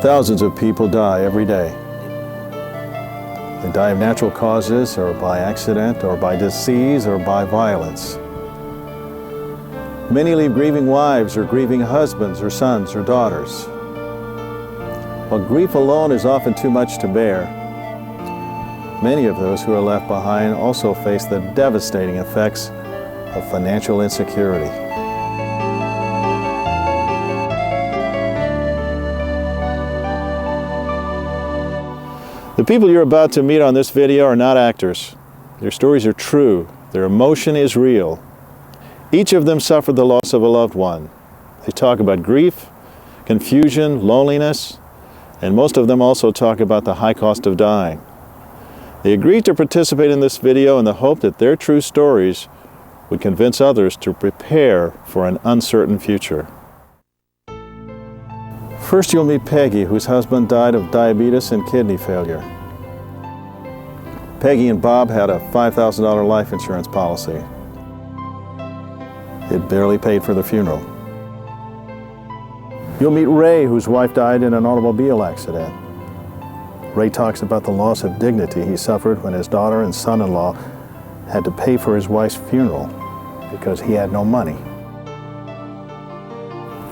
Thousands of people die every day. They die of natural causes, or by accident, or by disease, or by violence. Many leave grieving wives, or grieving husbands, or sons, or daughters. While grief alone is often too much to bear, many of those who are left behind also face the devastating effects of financial insecurity. The people you're about to meet on this video are not actors. Their stories are true. Their emotion is real. Each of them suffered the loss of a loved one. They talk about grief, confusion, loneliness, and most of them also talk about the high cost of dying. They agreed to participate in this video in the hope that their true stories would convince others to prepare for an uncertain future. First, you'll meet Peggy, whose husband died of diabetes and kidney failure. Peggy and Bob had a $5,000 life insurance policy. It barely paid for the funeral. You'll meet Ray, whose wife died in an automobile accident. Ray talks about the loss of dignity he suffered when his daughter and son-in-law had to pay for his wife's funeral because he had no money.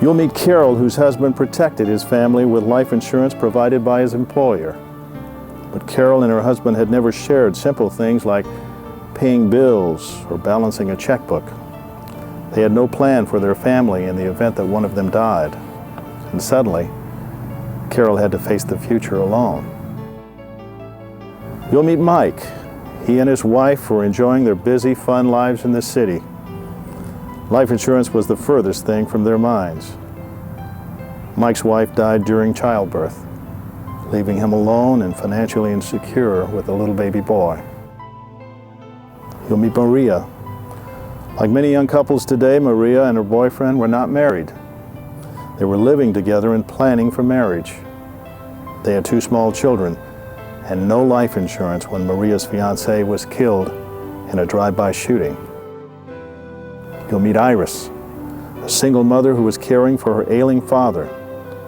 You'll meet Carol, whose husband protected his family with life insurance provided by his employer. But Carol and her husband had never shared simple things like paying bills or balancing a checkbook. They had no plan for their family in the event that one of them died. And suddenly, Carol had to face the future alone. You'll meet Mike. He and his wife were enjoying their busy, fun lives in the city. Life insurance was the furthest thing from their minds. Mike's wife died during childbirth, leaving him alone and financially insecure with a little baby boy. You'll meet Maria. Like many young couples today, Maria and her boyfriend were not married. They were living together and planning for marriage. They had 2 small children and no life insurance when Maria's fiancé was killed in a drive-by shooting. You'll meet Iris, a single mother who was caring for her ailing father,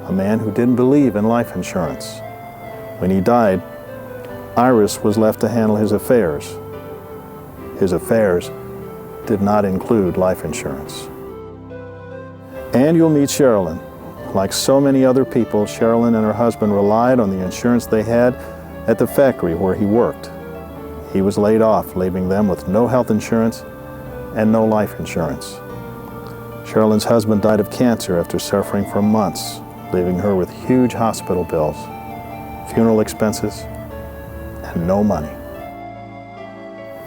a man who didn't believe in life insurance. When he died, Iris was left to handle his affairs. His affairs did not include life insurance. And you'll meet Sharlyn. Like so many other people, Sharlyn and her husband relied on the insurance they had at the factory where he worked. He was laid off, leaving them with no health insurance and no life insurance. Sharlyn's husband died of cancer after suffering for months, leaving her with huge hospital bills, funeral expenses, and no money.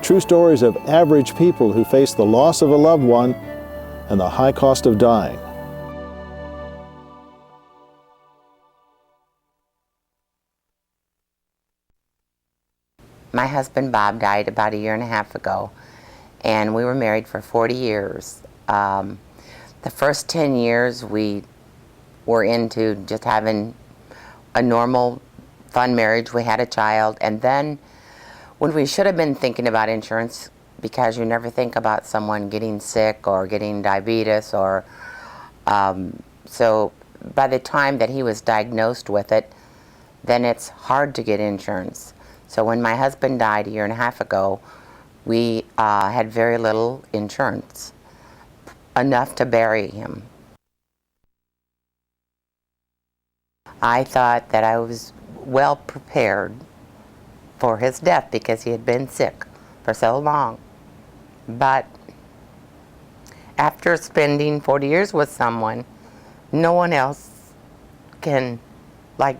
True stories of average people who face the loss of a loved one and the high cost of dying. My husband Bob died about 1.5 years ago, and we were married for 40 years. The first 10 years we were into just having a normal, fun marriage. We had a child, and then when we should have been thinking about insurance, because you never think about someone getting sick or getting diabetes, or so by the time that he was diagnosed with it, then it's hard to get insurance. So when my husband died 1.5 years ago, we had very little insurance, enough to bury him. I thought that I was well prepared for his death because he had been sick for so long. But after spending 40 years with someone, no one else can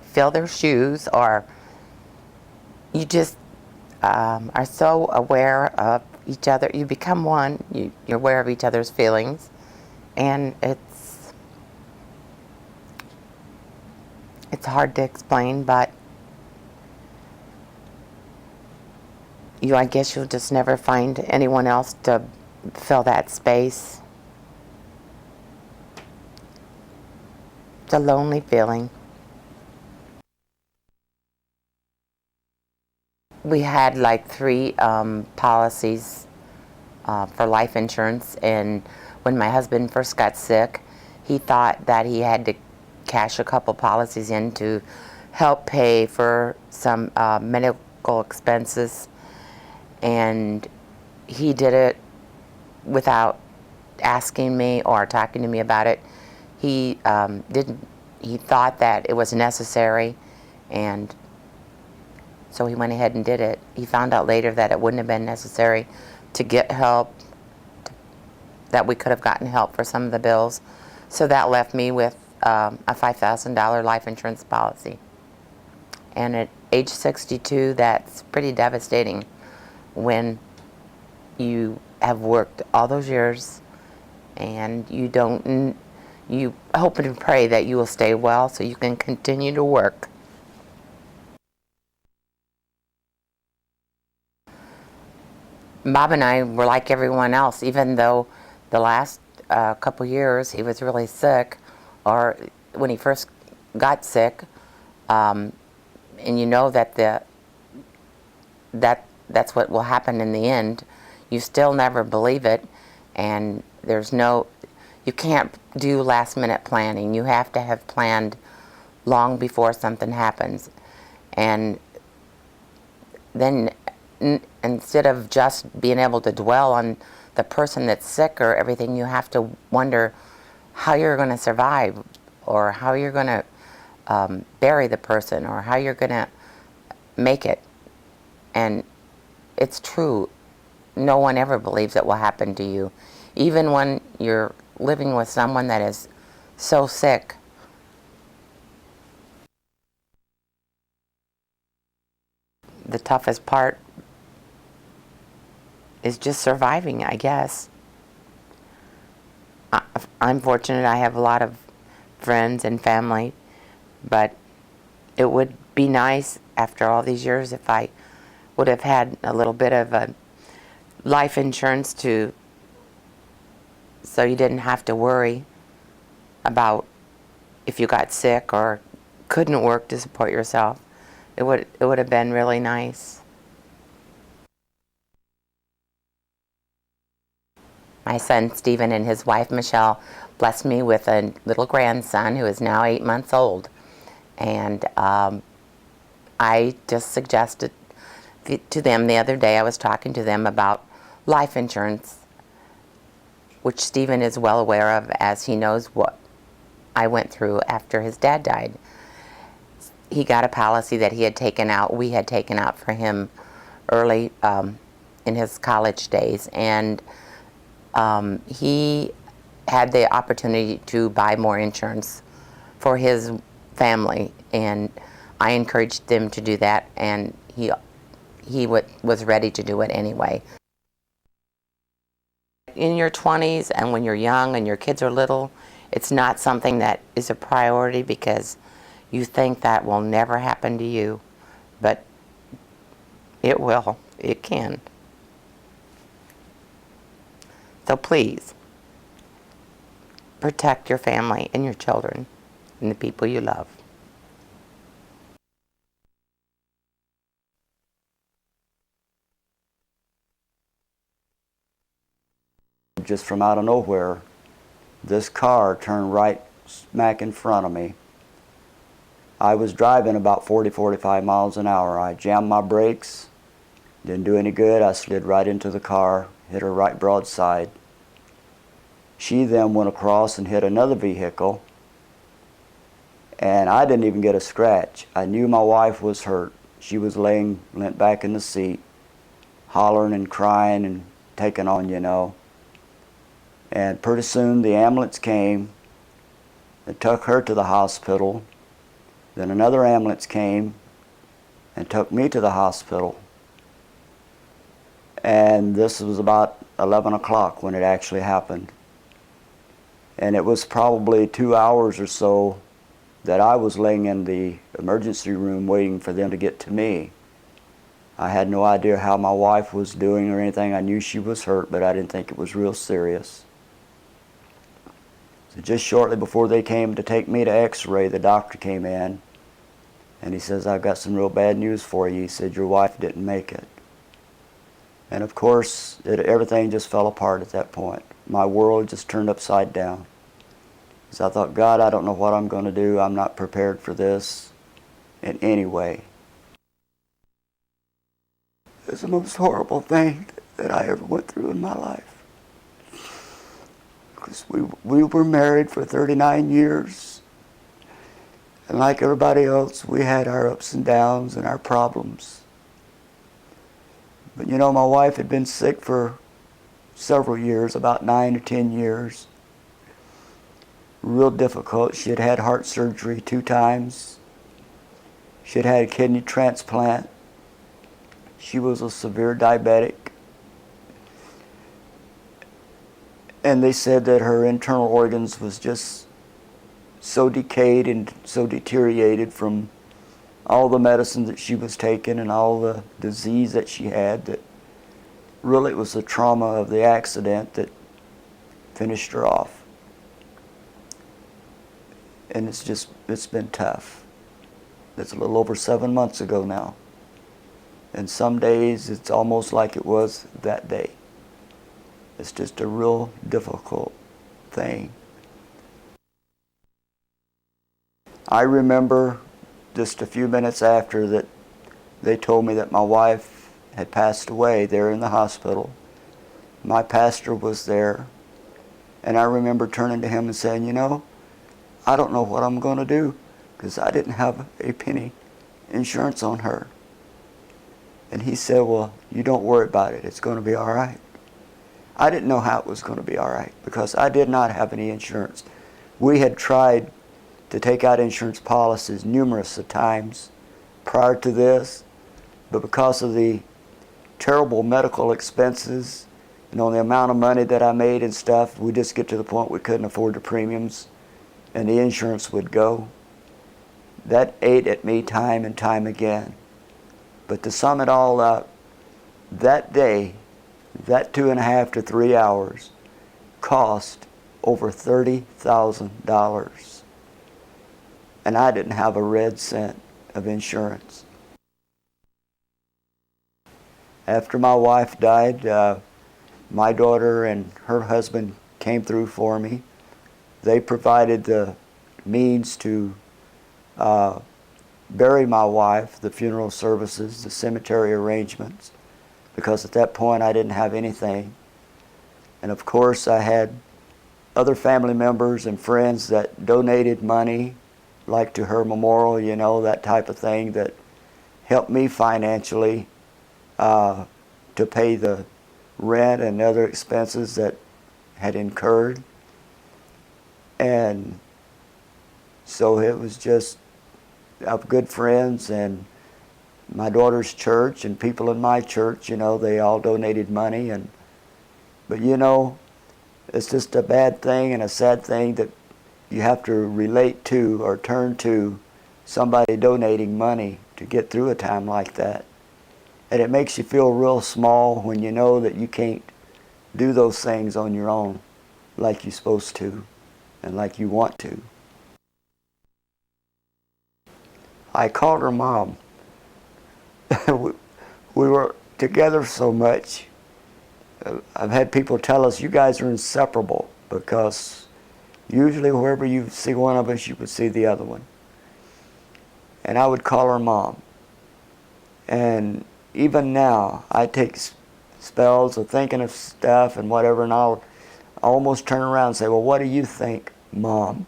fill their shoes, or you just are so aware of each other. You become one. You're aware of each other's feelings, and it's hard to explain, but I guess you'll just never find anyone else to fill that space. It's a lonely feeling. We had 3 policies for life insurance, and when my husband first got sick, he thought that he had to cash a couple policies in to help pay for some medical expenses, and he did it without asking me or talking to me about it. He he thought that it was necessary, and so he went ahead and did it. He found out later that it wouldn't have been necessary to get help, that we could have gotten help for some of the bills. So that left me with a $5,000 life insurance policy. And at age 62, that's pretty devastating when you have worked all those years and you hope and pray that you will stay well so you can continue to work. Bob and I were like everyone else, even though the last couple years he was really sick, or when he first got sick, and you know that that's what will happen in the end. You still never believe it, and you can't do last minute planning. You have to have planned long before something happens. And then instead of just being able to dwell on the person that's sick or everything, you have to wonder how you're going to survive, or how you're going to bury the person, or how you're going to make it. And it's true. No one ever believes it will happen to you. Even when you're living with someone that is so sick. The toughest part is just surviving, I guess. I'm fortunate I have a lot of friends and family, but it would be nice after all these years if I would have had a little bit of a life insurance so you didn't have to worry about if you got sick or couldn't work to support yourself. It would have been really nice. My son Stephen and his wife Michelle blessed me with a little grandson who is now 8 months old, and I just suggested to them the other day, I was talking to them about life insurance, which Stephen is well aware of, as he knows what I went through after his dad died. He got a policy that he had taken out, we had taken out for him early in his college days, and he had the opportunity to buy more insurance for his family, and I encouraged them to do that, and he was ready to do it anyway. In your 20s and when you're young and your kids are little, it's not something that is a priority because you think that will never happen to you, but it will. It can. So please, protect your family and your children and the people you love. Just from out of nowhere, this car turned right smack in front of me. I was driving about 40-45 miles an hour. I jammed my brakes, didn't do any good. I slid right into the car, hit her right broadside. She then went across and hit another vehicle, and I didn't even get a scratch. I knew my wife was hurt. She was laying limp back in the seat, hollering and crying and taking on, you know. And pretty soon the ambulance came and took her to the hospital. Then another ambulance came and took me to the hospital. And this was about 11 o'clock when it actually happened. And it was probably 2 hours or so that I was laying in the emergency room waiting for them to get to me. I had no idea how my wife was doing or anything. I knew she was hurt, but I didn't think it was real serious. So just shortly before they came to take me to x-ray, the doctor came in and he says, "I've got some real bad news for you." He said, "Your wife didn't make it." And of course, everything just fell apart at that point. My world just turned upside down. So I thought, God, I don't know what I'm going to do. I'm not prepared for this in any way. It's the most horrible thing that I ever went through in my life. Because we were married for 39 years. And like everybody else, we had our ups and downs and our problems. But you know, my wife had been sick for several years, about 9 or 10 years. Real difficult. She had had heart surgery 2 times. She had had a kidney transplant. She was a severe diabetic. And they said that her internal organs was just so decayed and so deteriorated from all the medicine that she was taking and all the disease that she had, that really it was the trauma of the accident that finished her off. And it's been tough. It's a little over 7 months ago now. And some days it's almost like it was that day. It's just a real difficult thing. I remember just a few minutes after that they told me that my wife had passed away there in the hospital. My pastor was there, and I remember turning to him and saying, you know, I don't know what I'm going to do, because I didn't have a penny insurance on her. And he said, well, you don't worry about it. It's going to be all right. I didn't know how it was going to be all right, because I did not have any insurance. We had tried to take out insurance policies numerous of times prior to this, but because of the terrible medical expenses, you know, the amount of money that I made and stuff, we just get to the point we couldn't afford the premiums, and the insurance would go. That ate at me time and time again. But to sum it all up, that day, that 2.5 to 3 hours cost over $30,000. And I didn't have a red cent of insurance. After my wife died, my daughter and her husband came through for me. They provided the means to bury my wife, the funeral services, the cemetery arrangements, because at that point I didn't have anything. And of course I had other family members and friends that donated money, like to her memorial, you know, that type of thing, that helped me financially to pay the rent and other expenses that had incurred. And so it was just of good friends and my daughter's church and people in my church, you know, they all donated money. But you know, it's just a bad thing and a sad thing that you have to relate to or turn to somebody donating money to get through a time like that. And it makes you feel real small when you know that you can't do those things on your own like you're supposed to and like you want to. I called her mom. We were together so much. I've had people tell us, you guys are inseparable, because usually wherever you see one of us, you would see the other one. And I would call her mom. And even now, I take spells of thinking of stuff and whatever, and I'll almost turn around and say, well, what do you think, Mom?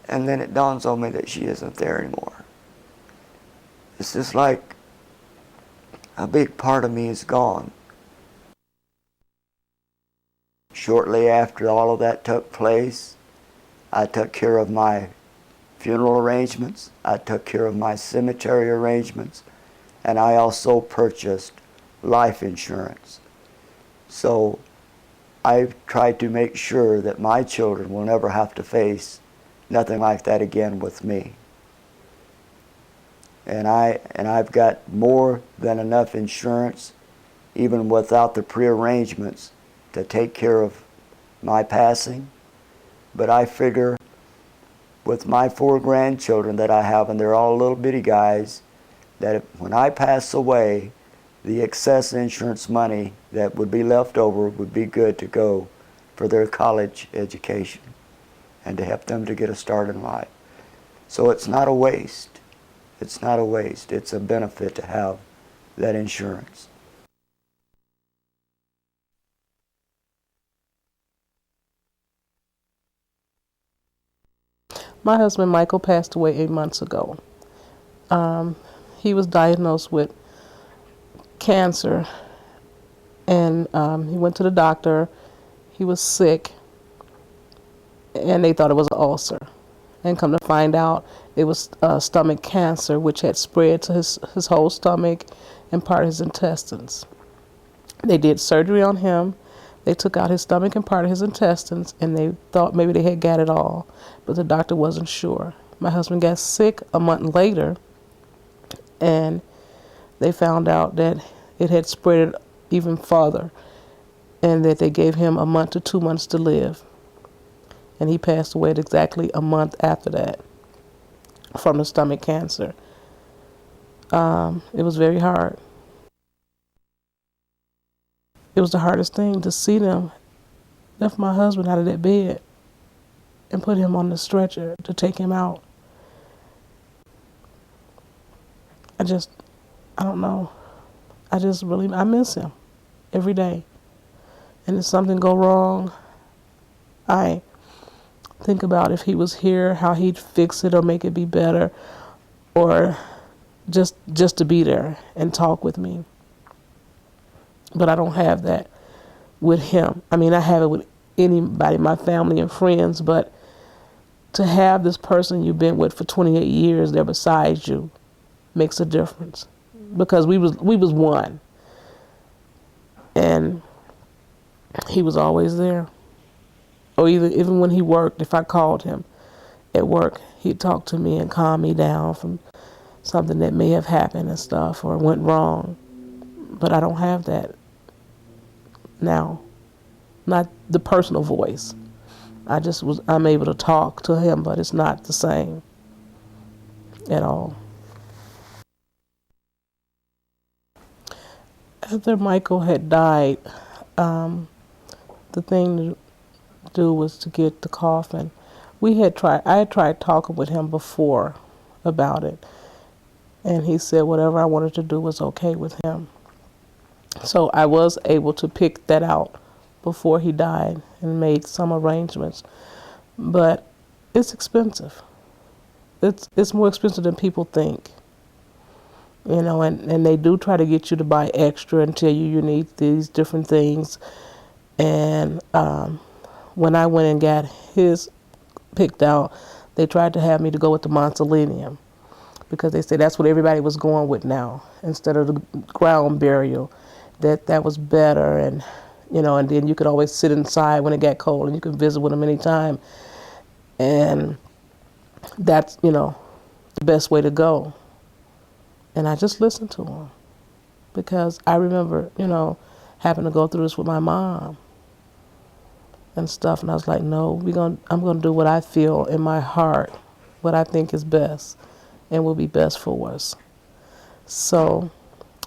And then it dawns on me that she isn't there anymore. It's just like a big part of me is gone. Shortly after all of that took place, I took care of my funeral arrangements, I took care of my cemetery arrangements, and I also purchased life insurance. So I tried to make sure that my children will never have to face nothing like that again with me. And I've got more than enough insurance, even without the prearrangements, to take care of my passing. But I figure with my 4 grandchildren that I have, and they're all little bitty guys, that when I pass away, the excess insurance money that would be left over would be good to go for their college education. and to help them to get a start in life. So it's not a waste. It's not a waste. It's a benefit to have that insurance. My husband Michael passed away 8 months ago. He was diagnosed with cancer, and he went to the doctor. He was sick, and they thought it was an ulcer. And come to find out, it was stomach cancer, which had spread to his whole stomach and part of his intestines. They did surgery on him. They took out his stomach and part of his intestines, and they thought maybe they had got it all, but the doctor wasn't sure. My husband got sick a month later, and they found out that it had spread even farther, and that they gave him a month to 2 months to live. And he passed away at exactly a month after that from the stomach cancer. It was very hard. It was the hardest thing to see them lift my husband out of that bed and put him on the stretcher to take him out. I don't know. I miss him every day. And if something go wrong, I think about if he was here, how he'd fix it or make it be better, or just to be there and talk with me. But I don't have that with him. I mean, I have it with anybody, my family and friends, but to have this person you've been with for 28 years there beside you makes a difference, because we was one, and he was always there. Or even when he worked, if I called him at work, he'd talk to me and calm me down from something that may have happened and stuff or went wrong. But I don't have that now. Not the personal voice. I'm able to talk to him, but it's not the same at all. After Michael had died, the thing to do was to get the coffin. I had tried talking with him before about it, and he said whatever I wanted to do was okay with him. So I was able to pick that out before he died and made some arrangements. But it's expensive. It's more expensive than people think. You know, and they do try to get you to buy extra and tell you need these different things. And when I went and got his picked out, they tried to have me to go with the mausoleum, because they said that's what everybody was going with now, instead of the ground burial, that was better. And and then you could always sit inside when it got cold, and you could visit with them anytime. And that's the best way to go. And I just listened to them, because I remember having to go through this with my mom and stuff, and I was like, no, I'm gonna do what I feel in my heart, what I think is best and will be best for us. So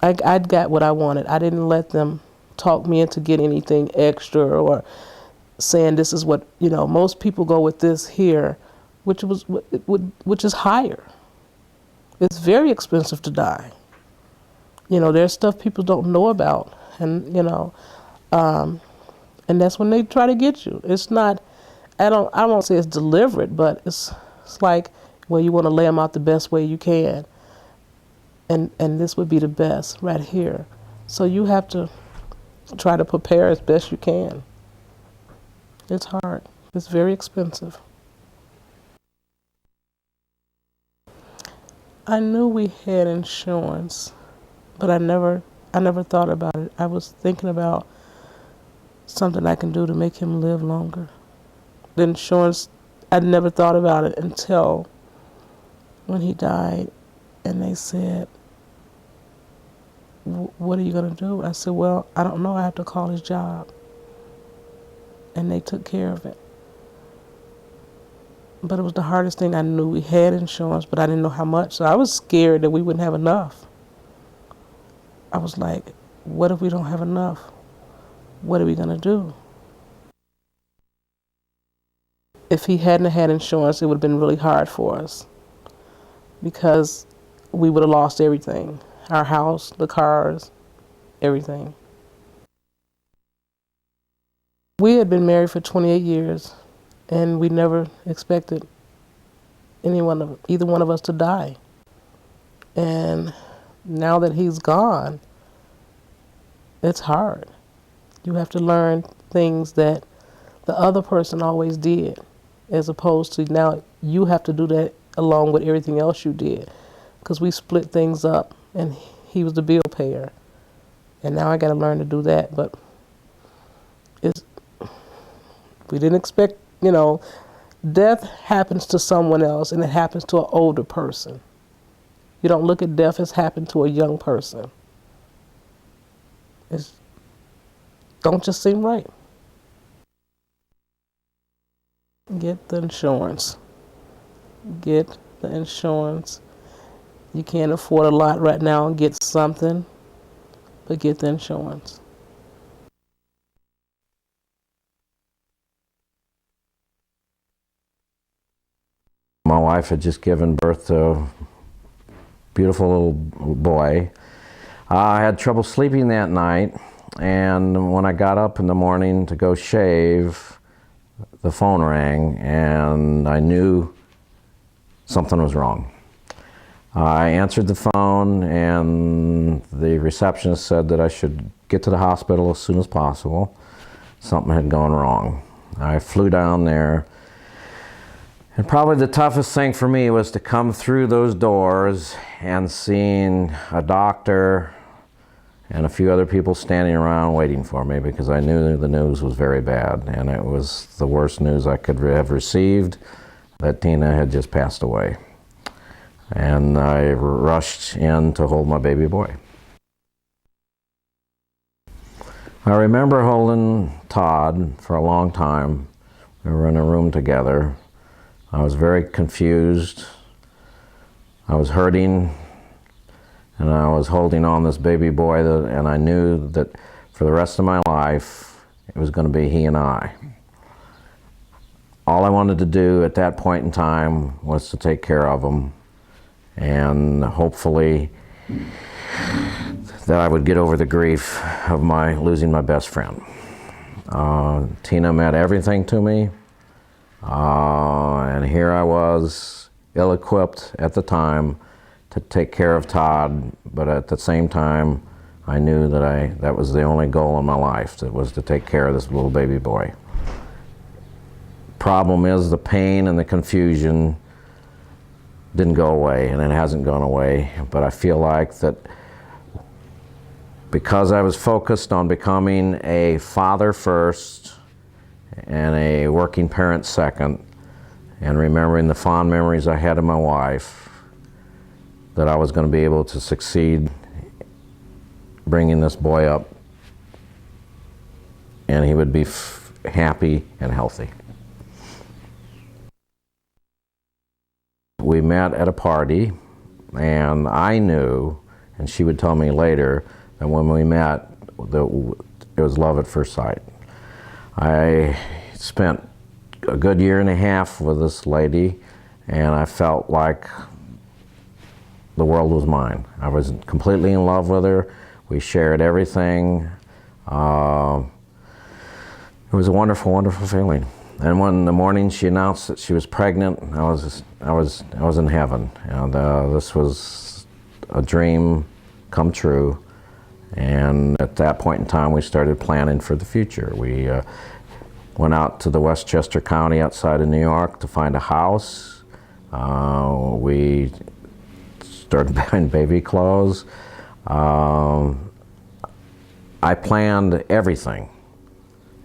I got what I wanted. I didn't let them talk me into getting anything extra or saying this is what most people go with this here, which is higher. It's very expensive to die. There's stuff people don't know about, and and that's when they try to get you. It's not, I won't say it's deliberate, but it's like, well, you want to lay them out the best way you can, and this would be the best right here. So you have to try to prepare as best you can. It's hard. It's very expensive. I knew we had insurance, but I never thought about it. I was thinking about something I can do to make him live longer. The insurance, I never thought about it until when he died, and they said, what are you going to do? I said, well, I don't know. I have to call his job. And they took care of it. But it was the hardest thing. I knew we had insurance, but I didn't know how much. So I was scared that we wouldn't have enough. I was like, what if we don't have enough? What are we going to do? if he hadn't had insurance, it would have been really hard for us because we would have lost everything. Our house, the cars, everything. We had been married for 28 years, and we never expected either one of us to die. And now that he's gone, it's hard. You have to learn things that the other person always did, as opposed to now you have to do that along with everything else you did, because we split things up, and he was the bill payer, and now I got to learn to do that. But we didn't expect, death happens to someone else, and it happens to an older person. You don't look at death as happened to a young person. It don't just seem right. Get the insurance. Get the insurance. You can't afford a lot right now and get something, but get the insurance. My wife had just given birth to a beautiful little boy. I had trouble sleeping that night, and when I got up in the morning to go shave, the phone rang, and I knew something was wrong. I answered the phone, and the receptionist said that I should get to the hospital as soon as possible. Something had gone wrong. I flew down there, and probably the toughest thing for me was to come through those doors and seeing a doctor and a few other people standing around waiting for me, because I knew the news was very bad, and it was the worst news I could have received, that Tina had just passed away. And I rushed in to hold my baby boy. I remember holding Todd for a long time. We were in a room together. I was very confused. I was hurting, and I was holding on this baby boy, and I knew that for the rest of my life, it was going to be he and I. All I wanted to do at that point in time was to take care of him, and hopefully that I would get over the grief of losing my best friend. Tina meant everything to me, and here I was, ill-equipped at the time to take care of Todd, but at the same time, I knew that was the only goal in my life, that was to take care of this little baby boy. Problem is, the pain and the confusion didn't go away, and it hasn't gone away, but I feel like that because I was focused on becoming a father first and a working parent second, and remembering the fond memories I had of my wife, that I was going to be able to succeed bringing this boy up, and he would be happy and healthy. We met at a party, and I knew, and she would tell me later, that when we met, it was love at first sight. I spent a good year and a half with this lady, and I felt like the world was mine. I was completely in love with her. We shared everything. It was a wonderful, wonderful feeling. And when in the morning she announced that she was pregnant, I was in heaven. And this was a dream come true. And at that point in time, we started planning for the future. We went out to the Westchester County outside of New York to find a house. We started buying baby clothes. I planned everything,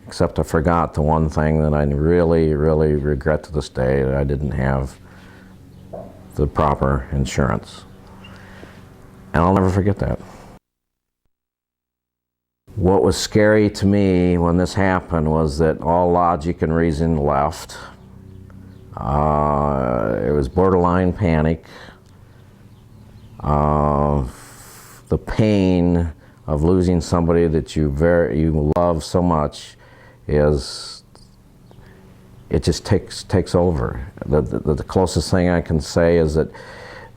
except I forgot the one thing that I really, really regret to this day, that I didn't have the proper insurance. And I'll never forget that. What was scary to me when this happened was that all logic and reason left. It was borderline panic. The pain of losing somebody that you love so much is it just takes over. The closest thing I can say is that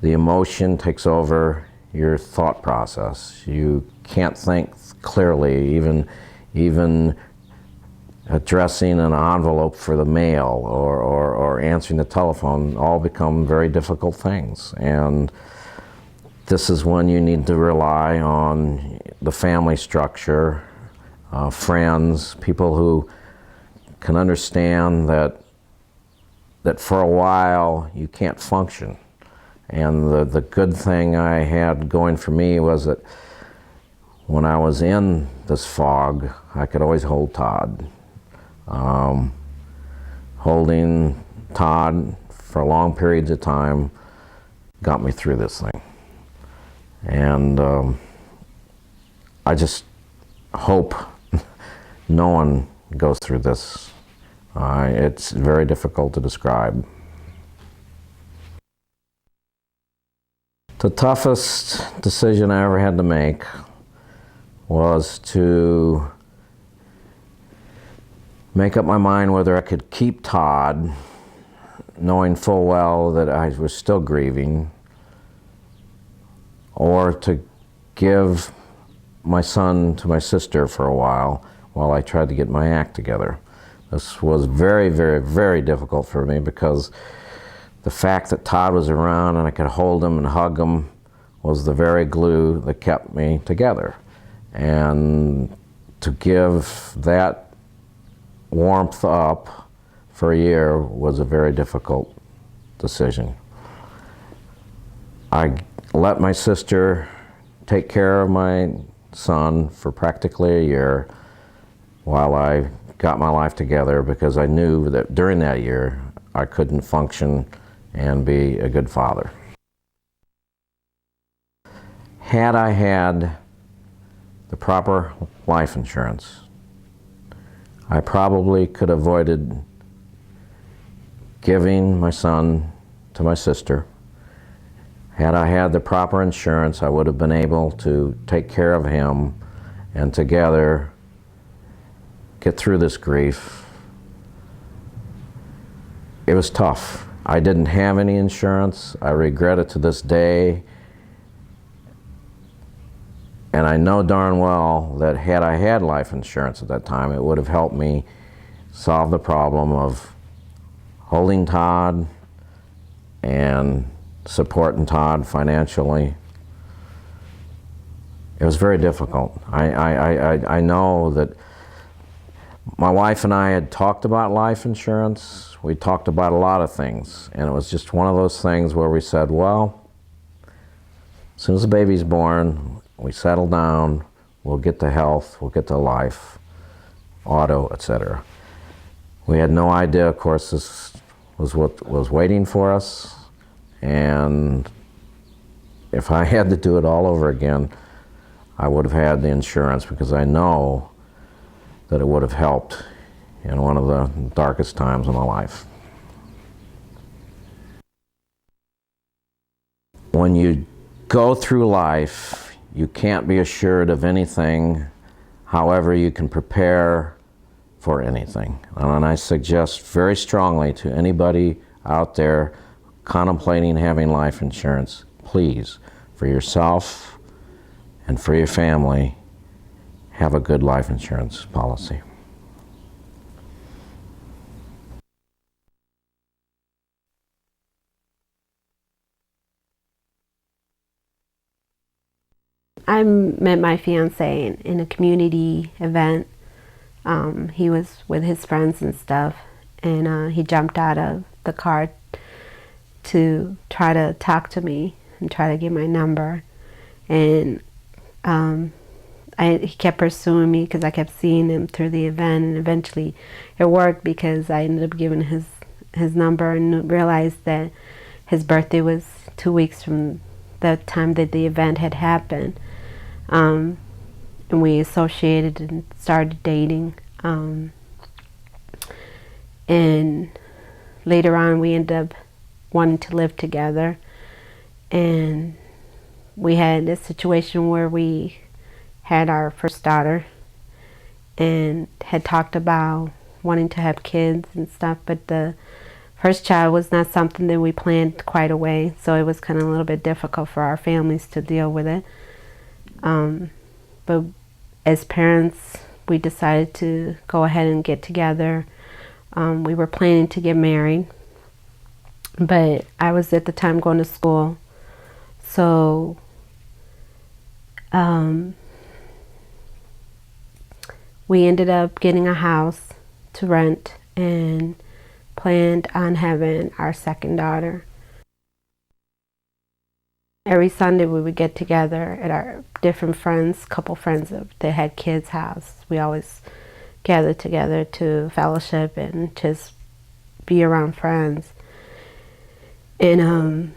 the emotion takes over your thought process. You can't think clearly, even addressing an envelope for the mail or answering the telephone all become very difficult things. And this is when you need to rely on the family structure, friends, people who can understand that for a while you can't function. And the good thing I had going for me was that when I was in this fog, I could always hold Todd. Holding Todd for long periods of time got me through this thing. And I just hope no one goes through this. It's very difficult to describe. The toughest decision I ever had to make was to make up my mind whether I could keep Todd, knowing full well that I was still grieving, or to give my son to my sister for a while I tried to get my act together. This was very, very, very difficult for me because the fact that Todd was around and I could hold him and hug him was the very glue that kept me together. And to give that warmth up for a year was a very difficult decision. I let my sister take care of my son for practically a year while I got my life together, because I knew that during that year I couldn't function and be a good father. Had I had the proper life insurance, I probably could have avoided giving my son to my sister. Had I had the proper insurance, I would have been able to take care of him and together get through this grief. It was tough. I didn't have any insurance. I regret it to this day. And I know darn well that had I had life insurance at that time, it would have helped me solve the problem of holding Todd and supporting Todd financially. It was very difficult. I know that my wife and I had talked about life insurance. We talked about a lot of things, and it was just one of those things where we said, well, as soon as the baby's born, we settle down, we'll get to health, we'll get to life, auto, etc. We had no idea, of course, this was what was waiting for us, and if I had to do it all over again, I would have had the insurance, because I know that it would have helped in one of the darkest times of my life. When you go through life, you can't be assured of anything. However, you can prepare for anything. And I suggest very strongly to anybody out there contemplating having life insurance, please, for yourself and for your family, have a good life insurance policy. I met my fiance in a community event. He was with his friends and stuff, and he jumped out of the car to try to talk to me and try to get my number. And he kept pursuing me because I kept seeing him through the event, and eventually it worked because I ended up giving his number and realized that his birthday was 2 weeks from the time that the event had happened. And we associated and started dating. And later on we ended up wanting to live together. And we had this situation where we had our first daughter and had talked about wanting to have kids and stuff, but the first child was not something that we planned quite away, so it was kind of a little bit difficult for our families to deal with it. But as parents, we decided to go ahead and get together. We were planning to get married, but I was at the time going to school, so we ended up getting a house to rent and planned on having our second daughter. Every Sunday we would get together at our different friends, couple friends that had kids' house. We always gathered together to fellowship and just be around friends. And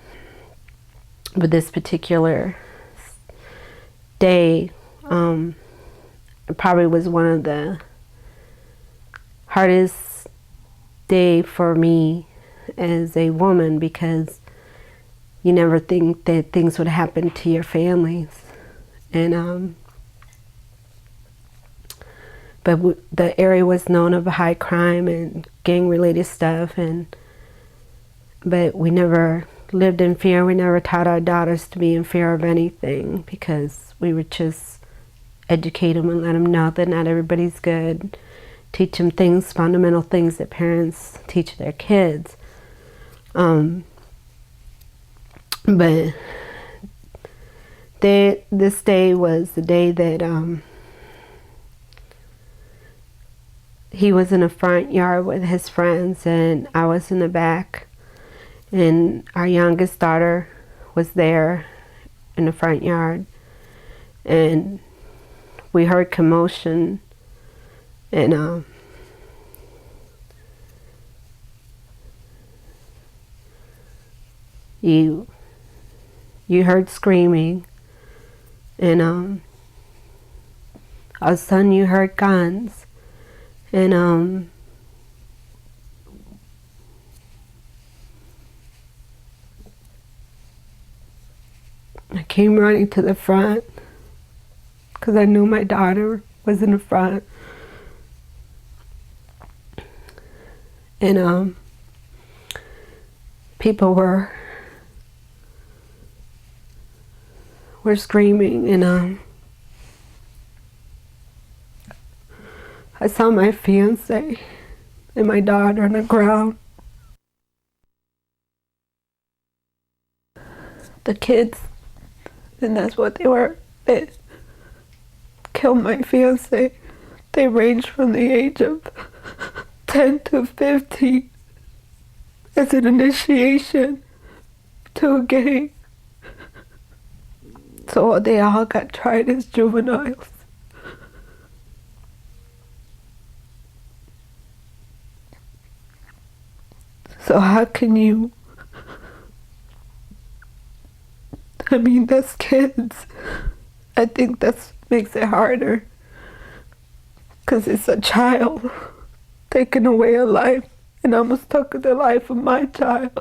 with this particular day, it probably was one of the hardest day for me as a woman, because you never think that things would happen to your families. And but the area was known of high crime and gang-related stuff, but we never lived in fear. We never taught our daughters to be in fear of anything, because we would just educate them and let them know that not everybody's good. Teach them things, fundamental things that parents teach their kids. But this day was the day that he was in the front yard with his friends and I was in the back, and our youngest daughter was there in the front yard, and we heard commotion, and you heard screaming, and all of a sudden you heard guns, and I came running to the front because I knew my daughter was in the front. And people were screaming, and I saw my fiance and my daughter on the ground. The kids, and that's what they were. They killed my fiance. They ranged from the age of 10 to 15 as an initiation to a gang. So they all got tried as juveniles. So how can you, I mean, that's kids. I think that's makes it harder, because it's a child taking away a life, and almost took the life of my child.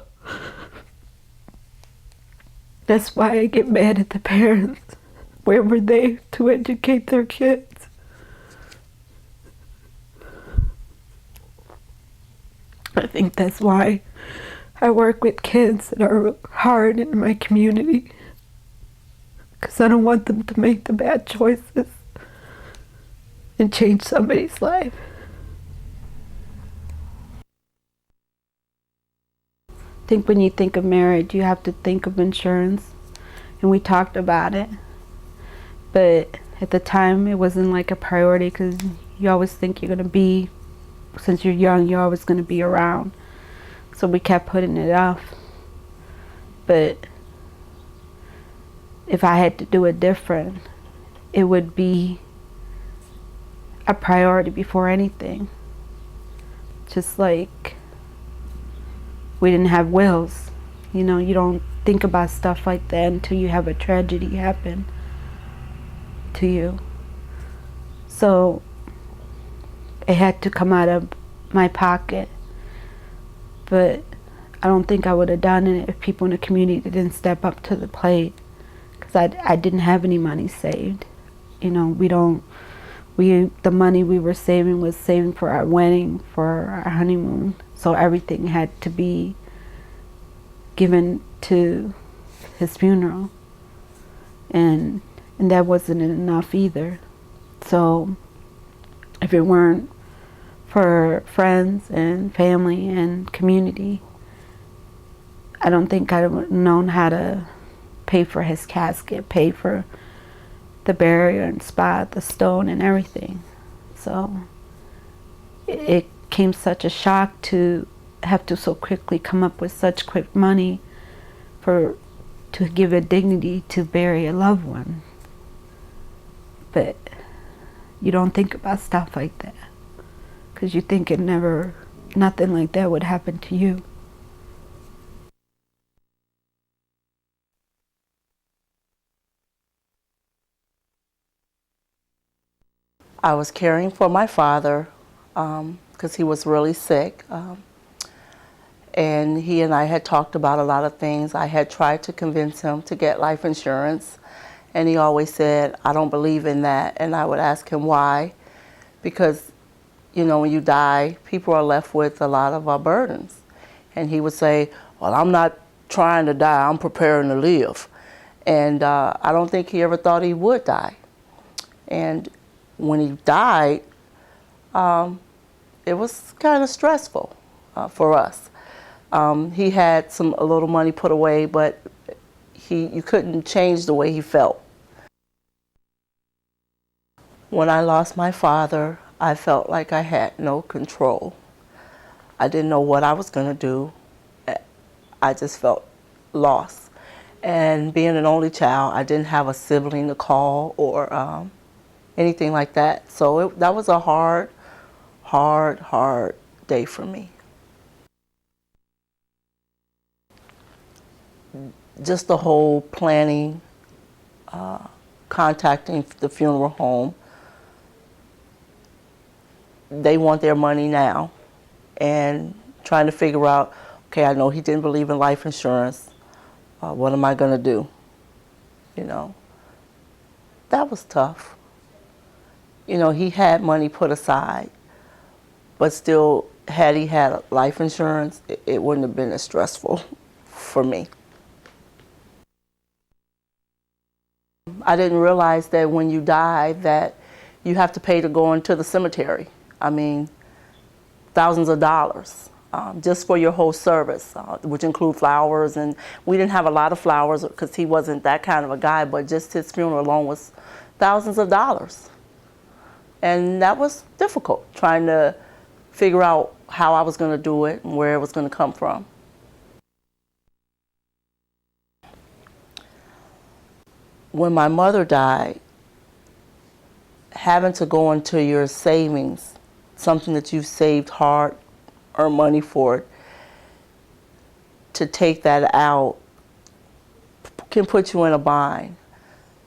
That's why I get mad at the parents. Where were they to educate their kids? I think that's why I work with kids that are hard in my community, because I don't want them to make the bad choices and change somebody's life. I think when you think of marriage, you have to think of insurance, and we talked about it, but at the time it wasn't like a priority, because you always think you're going to be, since you're young, you're always going to be around. So we kept putting it off. But if I had to do it different, it would be a priority before anything. Just like we didn't have wills. You know, you don't think about stuff like that until you have a tragedy happen to you. So it had to come out of my pocket. But I don't think I would have done it if people in the community didn't step up to the plate, because I didn't have any money saved. You know, we the money we were saving was saving for our wedding, for our honeymoon. So everything had to be given to his funeral. And that wasn't enough either. So if it weren't for friends and family and community, I don't think I would have known how to pay for his casket, pay for the burial and spot, the stone and everything. So it came such a shock to have to so quickly come up with such quick money to give a dignity to bury a loved one. But you don't think about stuff like that, because you think nothing like that would happen to you. I was caring for my father because he was really sick. And he and I had talked about a lot of things. I had tried to convince him to get life insurance, and he always said, I don't believe in that. And I would ask him why, because, you know, when you die, people are left with a lot of burdens. And he would say, well, I'm not trying to die, I'm preparing to live. And I don't think he ever thought he would die. And when he died, it was kind of stressful for us. He had a little money put away, but you couldn't change the way he felt. When I lost my father, I felt like I had no control. I didn't know what I was going to do. I just felt lost. And being an only child, I didn't have a sibling to call or anything like that. So that was a hard day for me. Just the whole planning, contacting the funeral home. They want their money now, and trying to figure out, okay, I know he didn't believe in life insurance. What am I going to do? You know, that was tough. You know, he had money put aside, but still, had he had life insurance, it wouldn't have been as stressful for me. I didn't realize that when you die that you have to pay to go into the cemetery. I mean, thousands of dollars just for your whole service, which include flowers. And we didn't have a lot of flowers because he wasn't that kind of a guy, but just his funeral alone was thousands of dollars. And that was difficult, trying to figure out how I was going to do it and where it was going to come from. When my mother died, having to go into your savings, something that you've saved hard, earned money for it, to take that out can put you in a bind.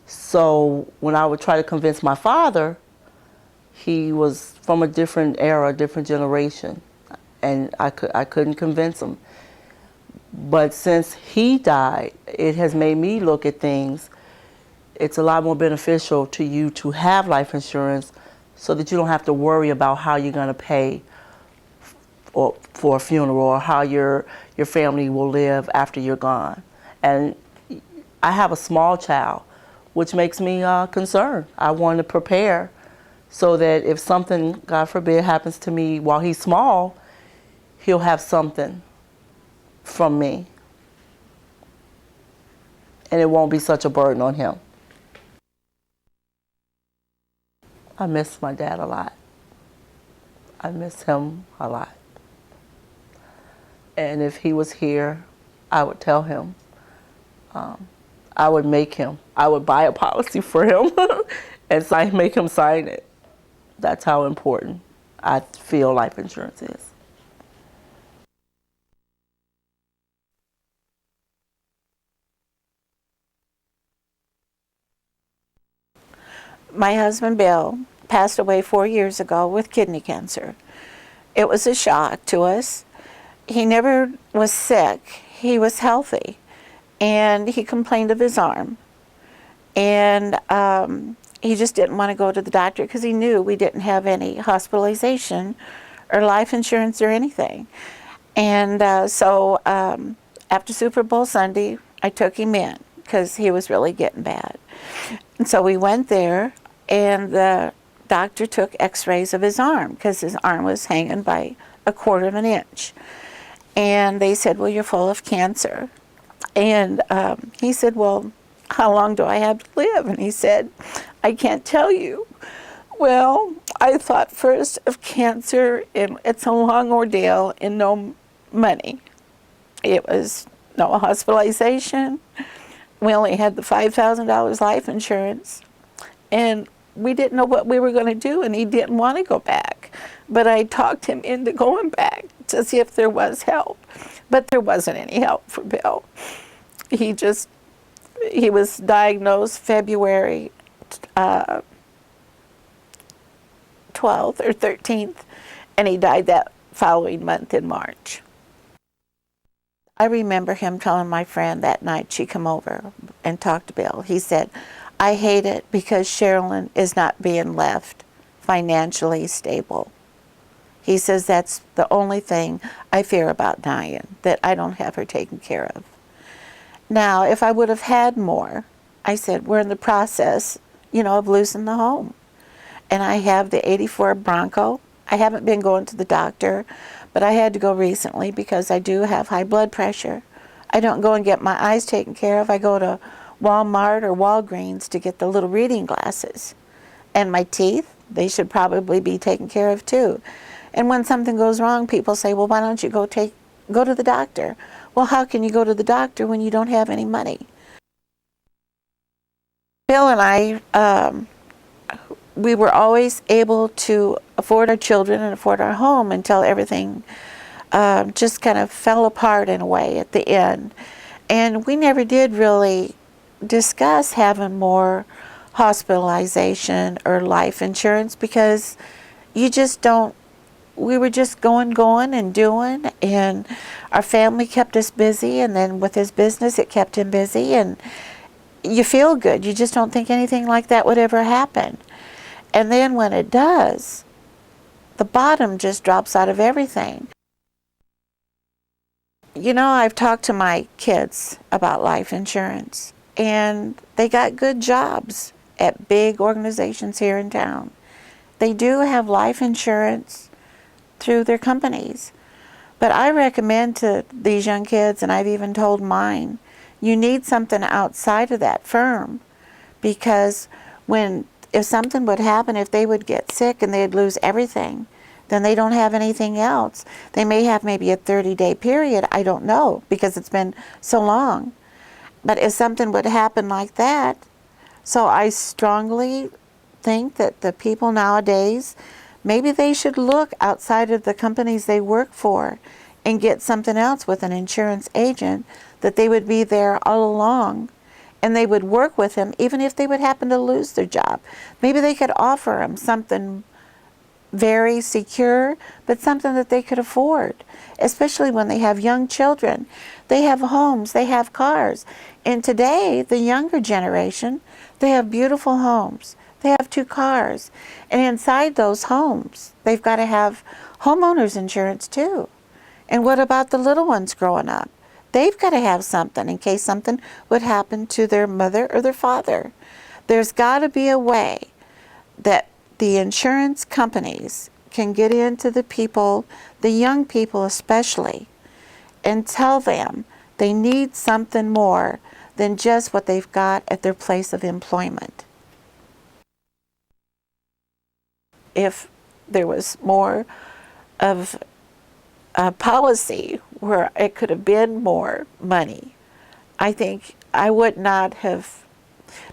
So when I would try to convince my father, he was from a different era, a different generation, and I couldn't convince him. But since he died, it has made me look at things. It's a lot more beneficial to you to have life insurance so that you don't have to worry about how you're going to pay for a funeral or how your family will live after you're gone. And I have a small child, which makes me concerned. I want to prepare so that if something, God forbid, happens to me while he's small, he'll have something from me. And it won't be such a burden on him. I miss my dad a lot. I miss him a lot. And if he was here, I would tell him. I would buy a policy for him and make him sign it. That's how important I feel life insurance is. My husband, Bill, passed away 4 years ago with kidney cancer. It was a shock to us. He never was sick. He was healthy. And he complained of his arm. And He just didn't want to go to the doctor because he knew we didn't have any hospitalization or life insurance or anything. And so after Super Bowl Sunday, I took him in because he was really getting bad. And so we went there, and the doctor took x-rays of his arm because his arm was hanging by 1/4 of an inch. And they said, well, you're full of cancer. And he said, well, how long do I have to live? And he said, I can't tell you. Well, I thought first of cancer, and it's a long ordeal and no money. It was no hospitalization. We only had the $5,000 life insurance. And we didn't know what we were going to do, and he didn't want to go back. But I talked him into going back to see if there was help. But there wasn't any help for Bill. He was diagnosed February 12th or 13th, and he died that following month in March. I remember him telling my friend that night she come over and talked to Bill. He said, I hate it because Sharlyn is not being left financially stable. He says that's the only thing I fear about dying, that I don't have her taken care of. Now, if I would have had more, I said, we're in the process, of losing the home. And I have the 84 Bronco. I haven't been going to the doctor, but I had to go recently because I do have high blood pressure. I don't go and get my eyes taken care of. I go to Walmart or Walgreens to get the little reading glasses. And my teeth, they should probably be taken care of too. And when something goes wrong, people say, well, why don't you go to the doctor? Well, how can you go to the doctor when you don't have any money? Bill and I, we were always able to afford our children and afford our home until everything just kind of fell apart in a way at the end. And we never did really discuss having more hospitalization or life insurance because you just don't. We were just going and doing, and our family kept us busy, and then with his business it kept him busy, and you feel good. You just don't think anything like that would ever happen. And then when it does, the bottom just drops out of everything. I've talked to my kids about life insurance, and they got good jobs at big organizations here in town. They do have life insurance through their companies. But I recommend to these young kids, and I've even told mine, you need something outside of that firm, because if something would happen, if they would get sick and they'd lose everything, then they don't have anything else. They may have maybe a 30-day period, I don't know, because it's been so long. But if something would happen like that, so I strongly think that the people nowadays, maybe they should look outside of the companies they work for and get something else with an insurance agent, that they would be there all along and they would work with them even if they would happen to lose their job. Maybe they could offer them something very secure, but something that they could afford, especially when they have young children. They have homes, they have cars. And today, the younger generation, they have beautiful homes. They have 2 cars. And inside those homes, they've got to have homeowners insurance too. And what about the little ones growing up? They've got to have something in case something would happen to their mother or their father. There's got to be a way that the insurance companies can get into the people, the young people especially, and tell them they need something more than just what they've got at their place of employment. If there was more of a policy where it could have been more money, I think I would not have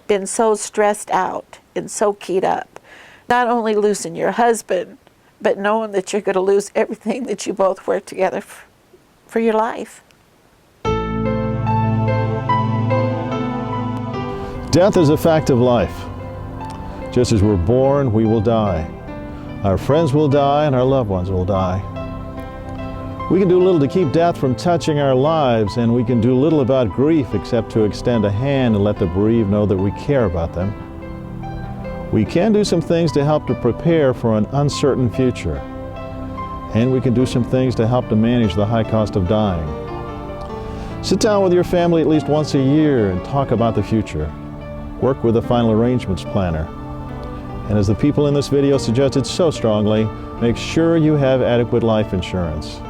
been so stressed out and so keyed up. Not only losing your husband, but knowing that you're going to lose everything that you both worked together for your life. Death is a fact of life. Just as we're born, we will die. Our friends will die and our loved ones will die. We can do little to keep death from touching our lives, and we can do little about grief except to extend a hand and let the bereaved know that we care about them. We can do some things to help to prepare for an uncertain future. And we can do some things to help to manage the high cost of dying. Sit down with your family at least once a year and talk about the future. Work with a final arrangements planner. And as the people in this video suggested so strongly, make sure you have adequate life insurance.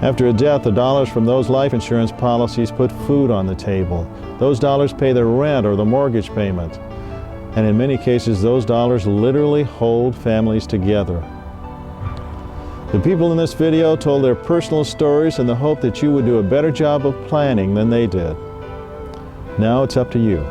After a death, the dollars from those life insurance policies put food on the table. Those dollars pay the rent or the mortgage payment. And in many cases, those dollars literally hold families together. The people in this video told their personal stories in the hope that you would do a better job of planning than they did. Now it's up to you.